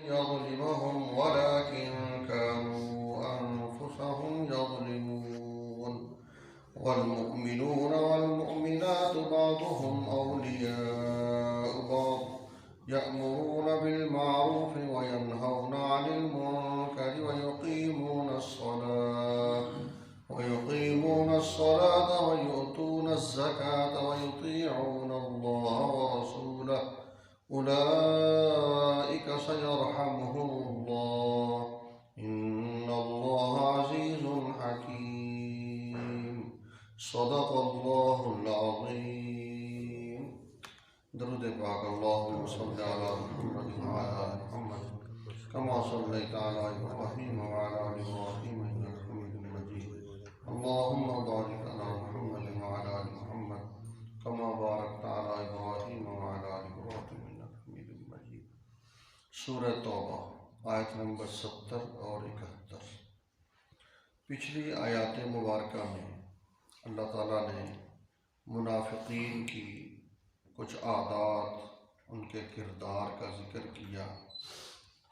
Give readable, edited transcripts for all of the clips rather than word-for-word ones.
يظلمهم ولكن كانوا أنفسهم يظلمون والمؤمنون والمؤمنات بعضهم أولياء بعض يأمرون بالمعروف وينهون عن المنكر ويقيمون الصلاة ويؤتون الزكاة ويطيعون الله ورسوله أولئك سيرحمهم الله إن الله عزيز حكيم صدق الله العظيم. درود پاک اللهم صل على محمد وعلى آل محمد كما صليت على إبراهيم وعلى آل إبراهيم إنك حميد مجيد. اللهم بارك على محمد وعلى آل محمد كما باركت على إبراهيم وعلى آل إبراهيم إنك حميد مجيد. سورہ توبہ آیت نمبر 70 اور 71. پچھلی آیات مبارکہ میں اللہ تعالیٰ نے منافقین کی کچھ عادات، ان کے کردار کا ذکر کیا،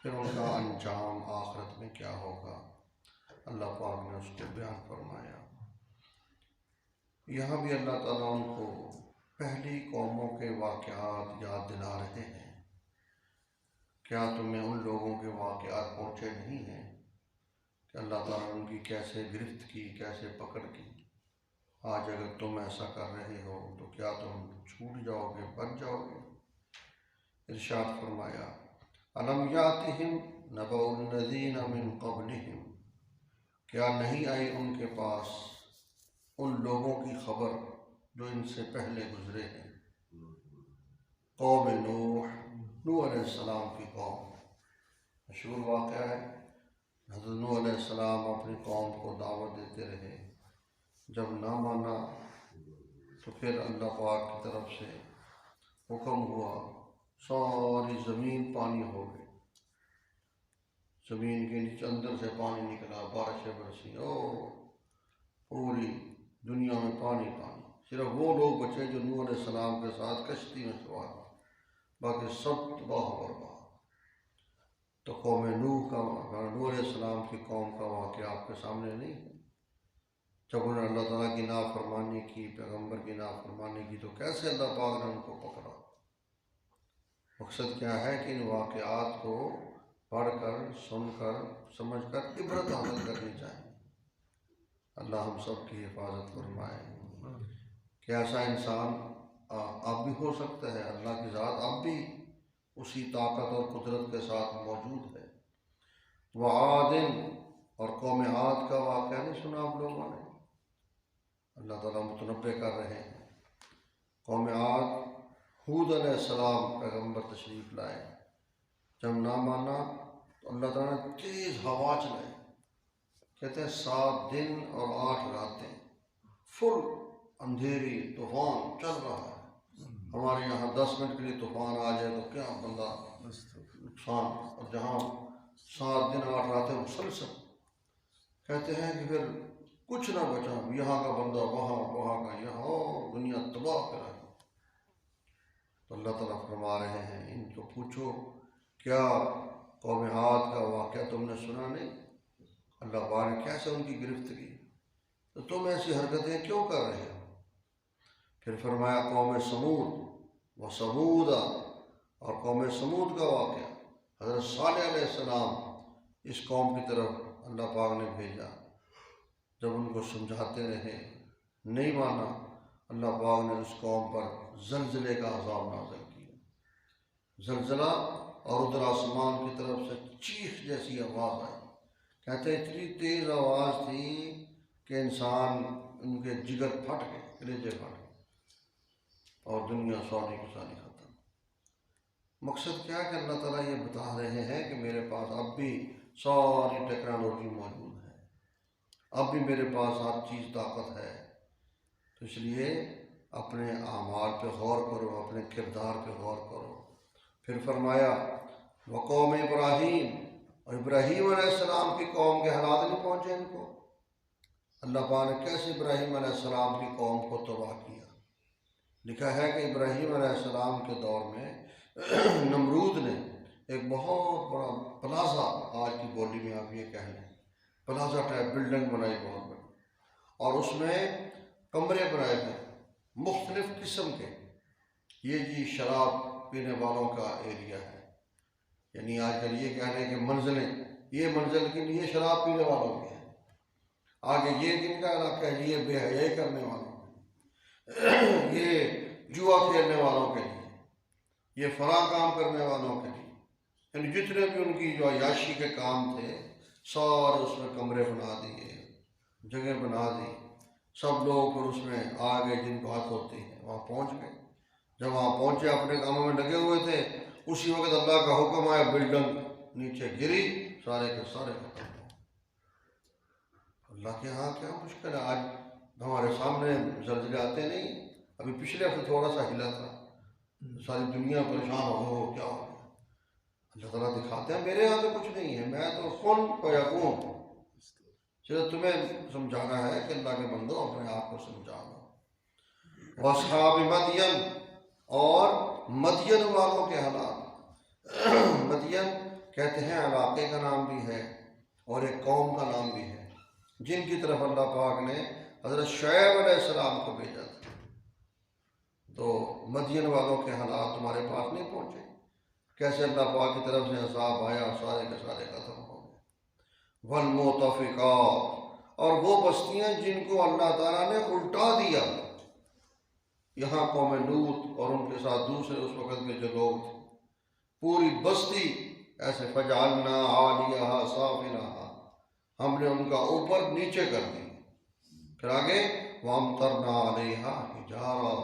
پھر ان کا انجام آخرت میں کیا ہوگا اللہ پاک نے اس کو بیان فرمایا. یہاں بھی اللہ تعالیٰ ان کو پہلی قوموں کے واقعات یاد دلا رہے ہیں. کیا تمہیں ان لوگوں کے واقعات پہنچے نہیں ہیں کہ اللہ تعالیٰ نے ان کی کیسے گرفت کی، کیسے پکڑ کی؟ آج اگر تم ایسا کر رہے ہو تو کیا تم چھوٹ جاؤ گے، بچ جاؤ گے؟ ارشاد فرمایا الم یاتہم نبأ الذین من قبلہم، کیا نہیں آئی ان کے پاس ان لوگوں کی خبر جو ان سے پہلے گزرے ہیں. قوم نوح علیہ السلام کی قوم، مشہور واقعہ ہے. حضرت نوح علیہ السلام اپنی قوم کو دعوت دیتے رہے، جب نہ مانا تو پھر اللہ پاک کی طرف سے حکم ہوا، ساری زمین پانی ہو گئی، زمین کے نیچے اندر سے پانی نکلا، بارشیں برسی، پوری دنیا میں پانی پانی. صرف وہ لوگ بچے جو نوح علیہ السلام کے ساتھ کشتی میں سوار، باقی سب تباہ و برباد. تو قوم نوح علیہ السلام کی قوم کا واقعہ آپ کے سامنے نہیں ہے. جب انہوں نے اللہ تعالیٰ کی نافرمانی کی، پیغمبر کی نافرمانی کی، تو کیسے اللہ پاک نے ان کو پکڑا. مقصد کیا ہے کہ ان واقعات کو پڑھ کر، سن کر، سمجھ کر عبرت حاصل کرنی چاہیے. اللہ ہم سب کی حفاظت فرمائے. کہ ایسا انسان اب بھی ہو سکتا ہے، اللہ کی ذات اب بھی اسی طاقت اور قدرت کے ساتھ موجود ہے. وعاد، اور قوم عاد کا واقعہ نہیں سنا آپ لوگوں نے؟ اللہ تعالیٰ متنبع کر رہے ہیں. قوم عاد، ہود علیہ السلام پیغمبر تشریف لائے، جب نہ مانا تو اللہ تعالیٰ نے تیز ہوا چلائی. کہتے ہیں 7 دن اور 8 راتیں فل اندھیری، طوفان چل رہا ہے. ہمارے یہاں 10 منٹ کے لیے طوفان آ جائے تو کیا بندہ نقصان، اور جہاں 7 دن 8 راتیں مسلسل. کہتے ہیں کہ پھر کچھ نہ بچا، یہاں کا بندہ وہاں، وہاں کا یہاں، دنیا تباہ کرا. تو اللہ تعالیٰ فرما رہے ہیں ان کو پوچھو کیا قوم عاد کا واقعہ تم نے سنا نہیں؟ اللہ پاک نے کیسے ان کی گرفت کی، تو تم ایسی حرکتیں کیوں کر رہے ہو؟ پھر فرمایا قوم سمود و سمودا، اور قوم سمود کا واقعہ. حضرت صالح علیہ السلام اس قوم کی طرف اللہ پاک نے بھیجا. جب ان کو سمجھاتے رہے، نہیں مانا، اللہ پاک نے اس قوم پر زلزلے کا عذاب نازل کیا. زلزلہ، اور ادھر آسمان کی طرف سے چیخ جیسی آواز آئی. کہتے ہیں اتنی تیز آواز تھی کہ انسان، ان کے جگر پھٹ گئے، کلیجے پھٹ گئے، اور دنیا سونے کی سانی ختم. مقصد کیا ہے کہ اللہ تعالیٰ یہ بتا رہے ہیں کہ میرے پاس اب بھی ساری ٹیکنالوجی موجود ہے، اب بھی میرے پاس ہر چیز طاقت ہے. تو اس لیے اپنے اعمال پہ غور کرو، اپنے کردار پہ غور کرو. پھر فرمایا وقوم ابراہیم، اور ابراہیم علیہ السلام کی قوم کے حالات نہیں پہنچے ان کو. اللہ پاک نے کیسے ابراہیم علیہ السلام کی قوم کو تباہ کیا. لکھا ہے کہ ابراہیم علیہ السلام کے دور میں نمرود نے ایک بہت بڑا پلازا، آج کی بولی میں آپ یہ کہہ لیں پلازا ٹائپ بلڈنگ بنائی بہت بڑی، اور اس میں کمرے بنائے تھے مختلف قسم کے. یہ جی شراب پینے والوں کا ایریا ہے. یعنی آج کل یہ کہہ رہے ہیں کہ منزلیں، یہ منزل کے لیے شراب پینے والوں کی ہے، آگے یہ کن کا علاقہ ہے، یہ بے حیائی کرنے والوں، یہ جوا کھیلنے والوں کے لیے، یہ فلاں کام کرنے والوں کے لیے. یعنی جتنے بھی ان کی جو عیاشی کے کام تھے سارے اس میں کمرے بنا دیے، جگہ بنا دی. سب لوگ پھر اس میں آگے جن کو ہاتھ ہوتی ہے وہاں پہنچ گئے. جب وہاں پہنچے اپنے کاموں میں لگے ہوئے تھے، اسی وقت اللہ کا حکم آیا، بلڈنگ نیچے گری، سارے کے سارے ختم ہو. اللہ کے ہاں کیا مشکل ہے. آج ہمارے سامنے زلزلے آتے نہیں، ابھی پچھلے ہفتے تھوڑا سا ہلا تھا، ساری دنیا پریشان ہو کیا ہو گیا. اللہ تعالیٰ دکھاتے ہیں میرے یہاں تو کچھ نہیں ہے، میں تو کن فیکون. چلو تمہیں سمجھانا ہے کہ اللہ کے بندو اپنے آپ کو سمجھا دو. واصحاب مدین، اور مدین والوں کے حالات. مدین کہتے ہیں علاقے کا نام بھی ہے اور ایک قوم کا نام بھی ہے، جن کی طرف اللہ پاک نے حضرت شئیر علیہ السلام کو بھیجا تھا. تو مدین والوں کے حالات تمہارے پاس نہیں پہنچے، کیسے اللہ پاک کی طرف سے عذاب آیا، سارے کے سارے ختم ہو گئے. والمؤتفقات، اور وہ بستیاں جن کو اللہ تعالیٰ نے الٹا دیا. یہاں قوم لوط اور ان کے ساتھ دوسرے اس وقت کے جو لوگ تھے، پوری بستی ایسے فجعلنا عالیہا سافلہا، ہم نے ان کا اوپر نیچے کر دی. پھر آگے وامطرنا علیہا حجارہ،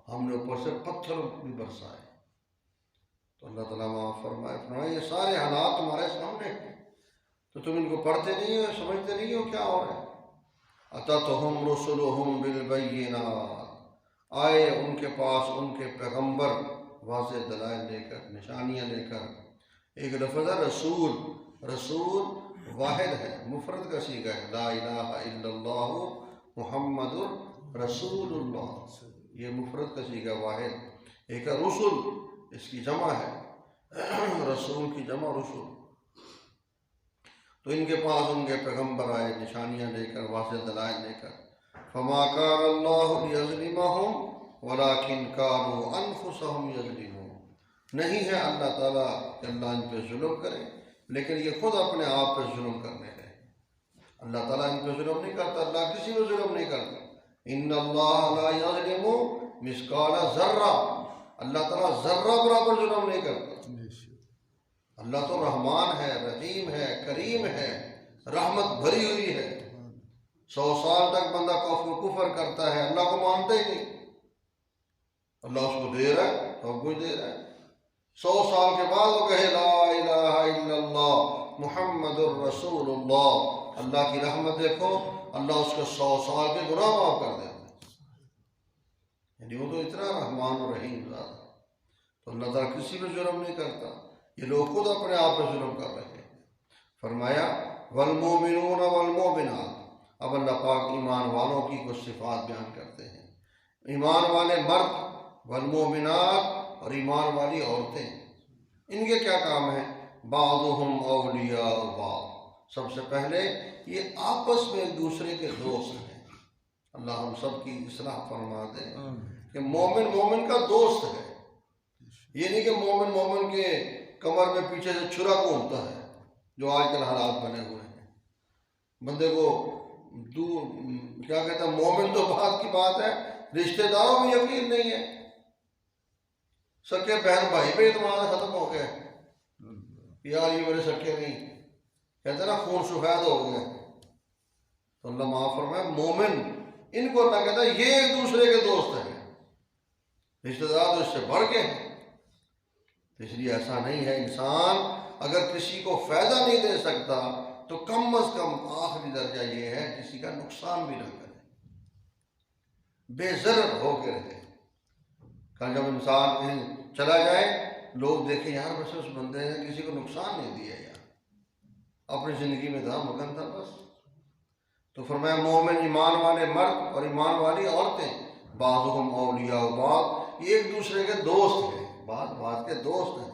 ہم نے اوپر سے پتھر بھی برسائے. تو اللہ تعالیٰ معاف فرمائے یہ سارے حالات تمہارے سامنے ہیں، تو تم ان کو پڑھتے نہیں ہو، سمجھتے نہیں ہو کیا ہو رہا ہے. اتتہم رسلہم بالبینات، آئے ان کے پاس ان کے پیغمبر واضح دلائل لے کر، نشانیاں لے کر. ایک لفظ ہے رسول، رسول واحد ہے، مفرد کا صیغہ ہے، لا الہ الا اللہ محمد رسول اللہ، یہ مفرد کا صیغہ واحد. ایک ہے رسل، اس کی جمع ہے، رسول کی جمع رسول. تو ان کے پاس ان کے پیغمبر آئے نشانیاں لے کر، واضح دلائل لے کر. فما كان الله ليظلمهم ولكن كانوا انفسهم يظلمون، نہیں ہے اللہ تعالیٰ کہ اللہ ان پہ ظلم کرے، لیکن یہ خود اپنے آپ پہ ظلم کرنے لگے. اللہ تعالیٰ ان پہ ظلم نہیں کرتا، اللہ کسی پہ ظلم نہیں کرتا. ان اللہ لا یظلم مثقال ذرہ، اللہ تعالیٰ ذرہ برابر ظلم نہیں کرتا. اللہ تو رحمان ہے، رحیم ہے، کریم ہے، رحمت بھری ہوئی ہے. 100 سال تک بندہ کفر کرتا ہے، اللہ کو مانتا ہی نہیں، اللہ اس کو دے رہا ہے، سب کچھ دے رہا ہے. 100 سال کے بعد وہ کہے لا الہ الا اللہ محمد الرسول اللہ، اللہ کی رحمت دیکھو، اللہ اس کو 100 سال کے گناہ معاف کر دیتا ہے. یعنی وہ تو اتنا رحمان و رحیم ذات ہے. تو اللہ تعالیٰ کسی پہ ظلم نہیں کرتا، یہ لوگ خود اپنے آپ پہ ظلم کر رہے ہیں. فرمایا والمؤمنون والمؤمنات، اب اللہ پاک ایمان والوں کی کچھ صفات بیان کرتے ہیں. ایمان والے مرد، والمؤمنات، اور ایمان والی عورتیں، ان کے کیا کام ہیں؟ بعضهم اولیاء بعض، سب سے پہلے یہ آپس میں ایک دوسرے کے دوست ہیں. اللہ ہم سب کی اصلاح فرما دے کہ مومن مومن کا دوست ہے. یہ نہیں کہ مومن مومن کے کمر میں پیچھے سے چھرا گھومتا ہے، جو آج کل حالات بنے ہوئے ہیں. بندے کو کیا کہتا ہے، مومن تو بات کی بات ہے، رشتہ داروں میں یقین نہیں ہے، سکے بہن بھائی پہ اعتماد ختم ہو گئے، یار یہ میرے سکے نہیں، کہتے نا خون سفید ہو گئے. تو اللہ معاف فرمائے مومن، ان کو اللہ کہتا ہے یہ ایک دوسرے کے دوست ہیں، رشتہ دار تو اس سے بڑھ کے ہیں. اس لیے ایسا نہیں ہے، انسان اگر کسی کو فائدہ نہیں دے سکتا تو کم از کم آخری درجہ یہ ہے کسی کا نقصان بھی نہ کرے، بے ضرر ہو کے رہے. کل جب انسان کہیں چلا جائے، لوگ دیکھیں یار بس اس بندے نے کسی کو نقصان نہیں دیا، یار اپنی زندگی میں تھا، مگن تھا بس. تو فرمایا مومن ایمان والے مرد اور ایمان والی عورتیں، بعضهم اولیاء بعض، یہ ایک دوسرے کے دوست ہیں، بعض بعض کے دوست ہیں.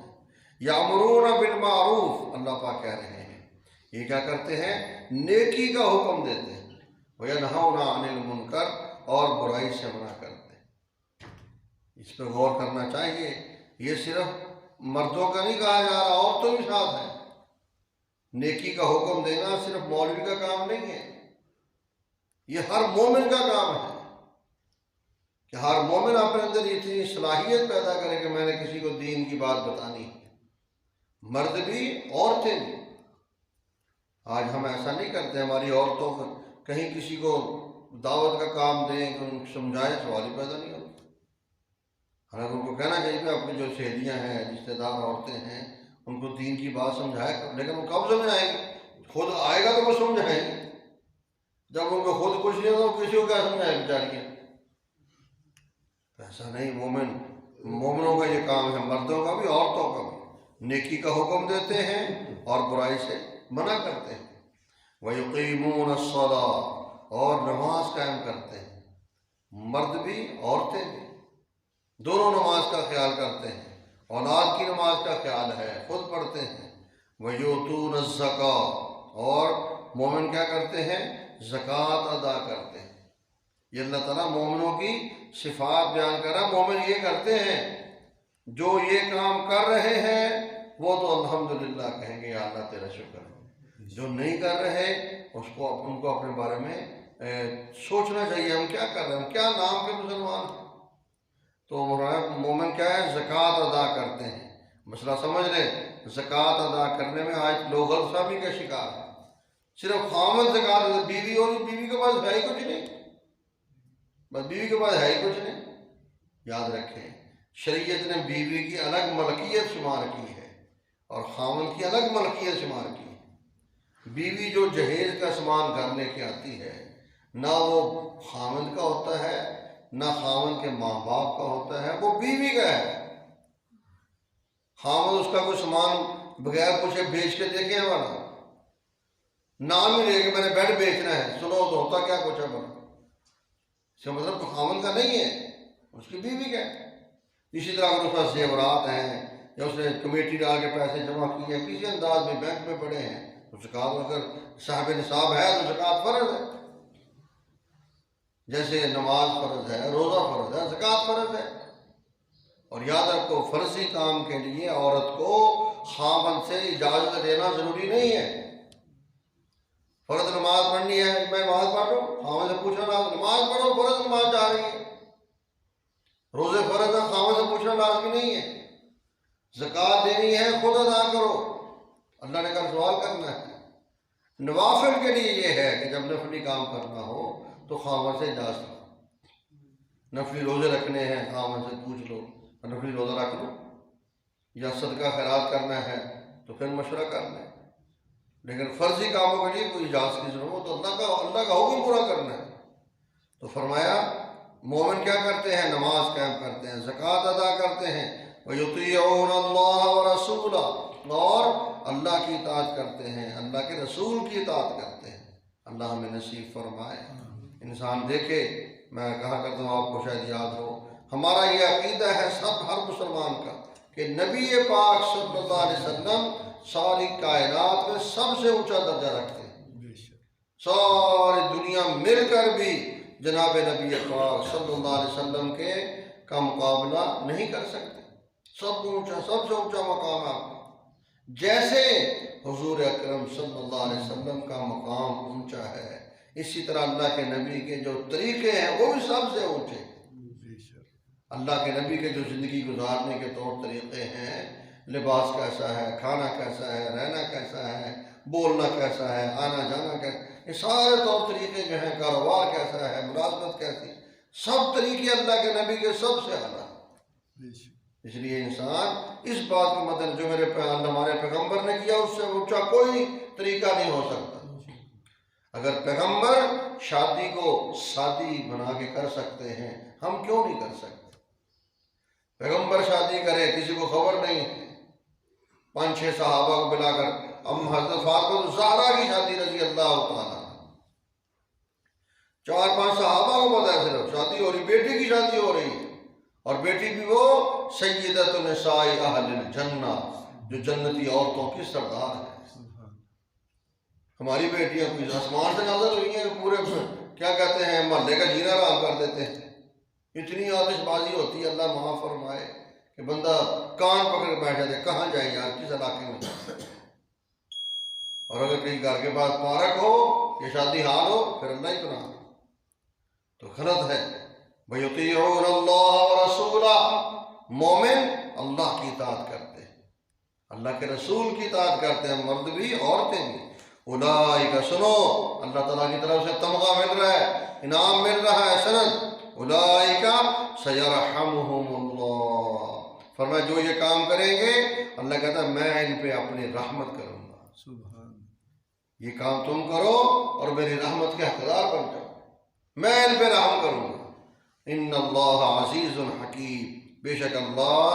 یامرون بالمعروف، اللہ پاک کہہ رہے ہیں یہ کیا کرتے ہیں؟ نیکی کا حکم دیتے ہیں، وینہون عن المنکر، اور برائی سے منع کرتے ہیں۔ اس پہ غور کرنا چاہیے، یہ صرف مردوں کا نہیں کہا جا رہا، عورتوں بھی ساتھ ہیں۔ نیکی کا حکم دینا صرف مولوی کا کام نہیں ہے، یہ ہر مومن کا کام ہے کہ ہر مومن اپنے اندر اتنی صلاحیت پیدا کرے کہ میں نے کسی کو دین کی بات بتانی ہے، مرد بھی عورتیں بھی۔ آج ہم ایسا نہیں کرتے، ہماری عورتوں کو کہیں کسی کو دعوت کا کام دیں کہ ان کو سمجھائے، سوال ہی پیدا نہیں ہوتا۔ حالانکہ ان کو کہنا چاہیے کہ اپنی جو سہیلیاں ہیں، رشتہ دار عورتیں ہیں، ان کو دین کی بات سمجھائے، لیکن وہ کب سمجھائیں گے؟ خود آئے گا تو وہ سمجھائیں گے، جب ان کو خود کچھ نہیں ہوگا کسی کو کیا سمجھائیں بیچاریاں؟ ایسا نہیں، مومنوں کا یہ کام ہے، مردوں کا بھی عورتوں کا بھی، نیکی کا حکم دیتے ہیں اور برائی سے منع کرتے ہیں۔ وَيُقِيمُونَ الصَّلَاةَ، اور نماز قائم کرتے ہیں، مرد بھی عورتیں بھی، دونوں نماز کا خیال کرتے ہیں، اولاد کی نماز کا خیال ہے، خود پڑھتے ہیں۔ وَيُؤْتُونَ الزَّكَاةَ، اور مومن کیا کرتے ہیں؟ زکوٰۃ ادا کرتے ہیں۔ یہ اللہ تعالیٰ مومنوں کی صفات بیان کر رہا ہے، مومن یہ کرتے ہیں، جو یہ کام کر رہے ہیں وہ تو الحمدللہ کہیں گے، یا اللہ تیرا شکر ہے۔ جو نہیں کر رہے ان کو اپنے بارے میں سوچنا چاہیے، ہم کیا کر رہے ہیں، ہم کیا نام کے مسلمان ہیں۔ تو مومن کیا ہے؟ زکوٰۃ ادا کرتے ہیں۔ مسئلہ سمجھ لیں، زکوٰۃ ادا کرنے میں آج لوگ غلط فہمی کا شکار ہیں، صرف خامد زکوٰۃ، بیوی اور بیوی کے پاس ہے ہی کچھ نہیں، بس بیوی کے پاس ہے ہی کچھ نہیں۔ یاد رکھیں، شریعت نے بیوی کی الگ ملکیت شمار کی ہے اور خامد کی الگ ملکیت شمار کی ہے۔ بیوی جو جہیز کا سامان گھر لے کے آتی ہے، نہ وہ خامد کا ہوتا ہے نہ خامد کے ماں باپ کا ہوتا ہے، وہ بیوی کا ہے۔ خامد اس کا کوئی سامان بغیر پوچھے بیچ کے دیکھے والا نام ہی لے کہ میں نے بیڈ بیچنا ہے، سنو تو ہوتا کیا کچھ ہے بنا، اس کا مطلب تو خامد کا نہیں ہے، اس کی بیوی کا ہے۔ اسی طرح اگر اس کا زیورات ہیں یا اس نے کمیٹی ڈال کے پیسے جمع کیے ہیں، کسی انداز میں بینک میں پڑے ہیں، تو زکوٰۃ اگر صاحب نصاب ہے تو زکوٰۃ فرض ہے، جیسے نماز فرض ہے، روزہ فرض ہے، زکوٰۃ فرض ہے۔ اور یاد رکھو، فرضی کام کے لیے عورت کو خاوند سے اجازت لینا ضروری نہیں ہے۔ فرض نماز پڑھنی ہے، میں نماز پڑھ رہا ہوں، خاوند سے پوچھنا نماز پڑھو، فرض نماز جا رہی ہے۔ روزے فرض ہے، خاوند سے پوچھنا لازمی نہیں ہے۔ زکوٰۃ دینی ہے، خود ادا کرو، اللہ نے کہا سوال کرنا ہے۔ نوافل کے لیے یہ ہے کہ جب نفلی کام کرنا ہو تو خاوند سے اجازت لو۔ نفلی روزے رکھنے ہیں، خاوند سے پوچھ لو، نفلی روزہ رکھ لو، یا صدقہ خیرات کرنا ہے تو پھر مشورہ کر لیں۔ لیکن فرضی کاموں کے لیے کوئی اجازت کی ضرورت ہو تو اللہ کا حکم پورا کرنا ہے۔ تو فرمایا مومن کیا کرتے ہیں؟ نماز قائم کرتے ہیں، زکوٰۃ ادا کرتے ہیں، وَيُطِيعُونَ اللَّهَ وَرَسُولَهُ، اور اللہ کی اطاعت کرتے ہیں، اللہ کے رسول کی اطاعت کرتے ہیں۔ اللہ ہمیں نصیب فرمائے۔ انسان دیکھے، میں کہا کرتا ہوں، آپ کو شاید یاد ہو، ہمارا یہ عقیدہ ہے ہر مسلمان کا کہ نبی پاک صلی اللہ علیہ وسلم ساری کائنات میں سب سے اونچا درجہ رکھتے ہیں۔ ساری دنیا مل کر بھی جناب نبی پاک صلی اللہ علیہ وسلم کے کا مقابلہ نہیں کر سکتے۔ سب سے اونچا مقام آپ کا، جیسے حضور اکرم صلی اللہ علیہ وسلم کا مقام اونچا ہے، اسی طرح اللہ کے نبی کے جو طریقے ہیں وہ بھی سب سے اونچے ہیں۔ اللہ کے نبی کے جو زندگی گزارنے کے طور طریقے ہیں، لباس کیسا ہے، کھانا کیسا ہے، رہنا کیسا ہے، بولنا کیسا ہے، آنا جانا کیسا ہے، یہ سارے طور طریقے جو ہیں، کاروبار کیسا ہے، ملازمت کیسی، سب طریقے اللہ کے نبی کے سب سے اعلیٰ۔ اس لیے انسان اس بات کو مدد جو ہمارے پیغمبر نے کیا اس سے اونچا کوئی طریقہ نہیں ہو سکتا۔ اگر پیغمبر شادی کو سادی بنا کے کر سکتے ہیں، ہم کیوں نہیں کر سکتے؟ پیغمبر شادی کرے، کسی کو خبر نہیں ہے، 5-6 صحابہ کو بلا کر، حضرت فاطمہ الزہرا کی شادی رضی اللہ تعالیٰ، 4-5 صحابہ کو پتہ ہے صرف شادی ہو رہی، بیٹی کی شادی ہو رہی ہے، اور بیٹی بھی وہ سیدۃ نساء اہل الجنہ، جو جنتی عورتوں کی سردار ہے۔ ہماری بیٹیاں کوئی آسمان سے نازل ہوئی ہیں کہ پورے کیا کہتے ہیں محلے کا جینا حرام کر دیتے ہیں۔ اتنی آتش بازی ہوتی ہے، اللہ معاف فرمائے، کہ بندہ کان پکڑ کے بیٹھ جاتے کہاں جائے یار، کس علاقے میں جائے۔ اور اگر کہیں گھر کے بعد پارک ہو یا شادی حال ہو پھر اللہ ہی پناہ، تو غلط ہے۔ وَيُطِيعُونَ اللَّهَ وَرَسُولَهُ، مومن اللہ کی اطاعت کرتے ہیں، اللہ کے رسول کی اطاعت کرتے ہیں، مرد بھی عورتیں بھی۔ اولئک، سنو، اللہ تعالیٰ کی طرف سے تمغہ مل رہا ہے، انعام مل رہا ہے، سند، اولئک سیرحمہم اللہ، فرمایا جو یہ کام کریں گے اللہ کہتا ہے میں ان پہ اپنی رحمت کروں گا۔ سبحان، یہ کام تم کرو اور میری رحمت کے حقدار بن جاؤ، میں ان پہ رحم کروں گا۔ ان اللہ عزیز حکیم، بے شک اللہ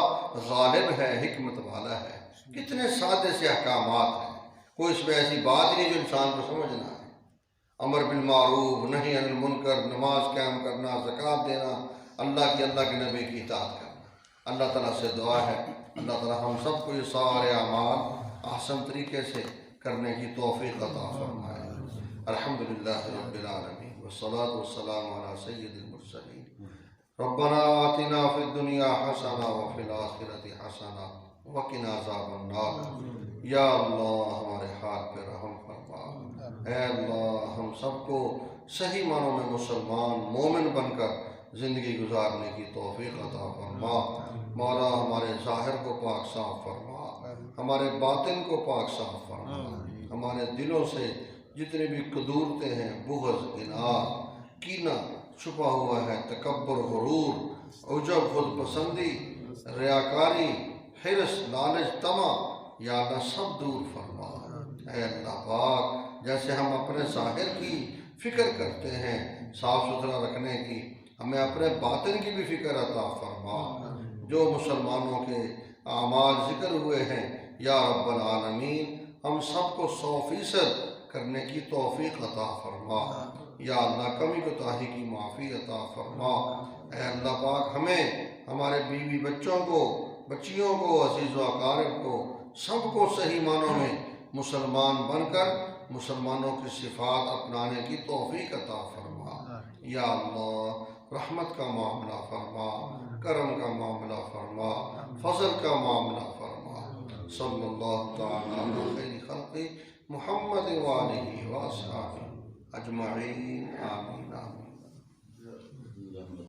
غالب ہے، حکمت والا ہے۔ کتنے سادے سے احکامات ہیں، کوئی اس میں ایسی بات نہیں جو انسان کو سمجھنا ہے۔ امر بالمعروف، نہی عن المنکر، نماز قائم کرنا، زکوٰۃ دینا، اللہ کے نبی کی اطاعت کرنا۔ اللہ تعالیٰ سے دعا ہے اللہ تعالیٰ ہم سب کو یہ سارے اعمال احسن طریقے سے کرنے کی توفیق عطا فرمائے۔ الحمدللہ رب العالمین، والصلاة والسلام علی سید المرسلین۔ ربنا آتنا فی الدنیا حسنہ وفی الآخرۃ حسنہ وقنا عذاب النار۔ یا اللہ ہمارے حال پہ رحم فرما، اے اللہ ہم سب کو صحیح معنوں میں مسلمان مومن بن کر زندگی گزارنے کی توفیق عطا فرما۔ مولا ہمارے ظاہر کو پاک صاف فرما، ہمارے باطن کو پاک صاف فرما، ہمارے دلوں سے جتنے بھی قدورتیں ہیں، بغض، اناد، کینہ چھپا ہوا ہے، تکبر، غرور، عجب، خود پسندی، ریاکاری، حرص، لالچ، طمع، یا اللہ سب دور فرما۔ اے اللہ پاک جیسے ہم اپنے ظاہر کی فکر کرتے ہیں صاف ستھرا رکھنے کی، ہمیں اپنے باطن کی بھی فکر عطا فرما۔ جو مسلمانوں کے اعمال ذکر ہوئے ہیں یا رب العالمین ہم سب کو 100% کرنے کی توفیق عطا فرما۔ یا اللہ کمی کوتاہی کی معافی عطا فرما۔ اے اللہ پاک ہمیں، ہمارے بیوی بچوں کو، بچیوں کو، عزیز و اقارب کو، سب کو صحیح معنوں میں مسلمان بن کر مسلمانوں کی صفات اپنانے کی توفیق عطا فرما۔ یا اللہ رحمت کا معاملہ فرما، کرم کا معاملہ فرما، فضل کا معاملہ فرما۔ صلی اللہ تعالیٰ علی خیر خلق محمد وآلہ وصحبہ اجمعین، آمین آمین۔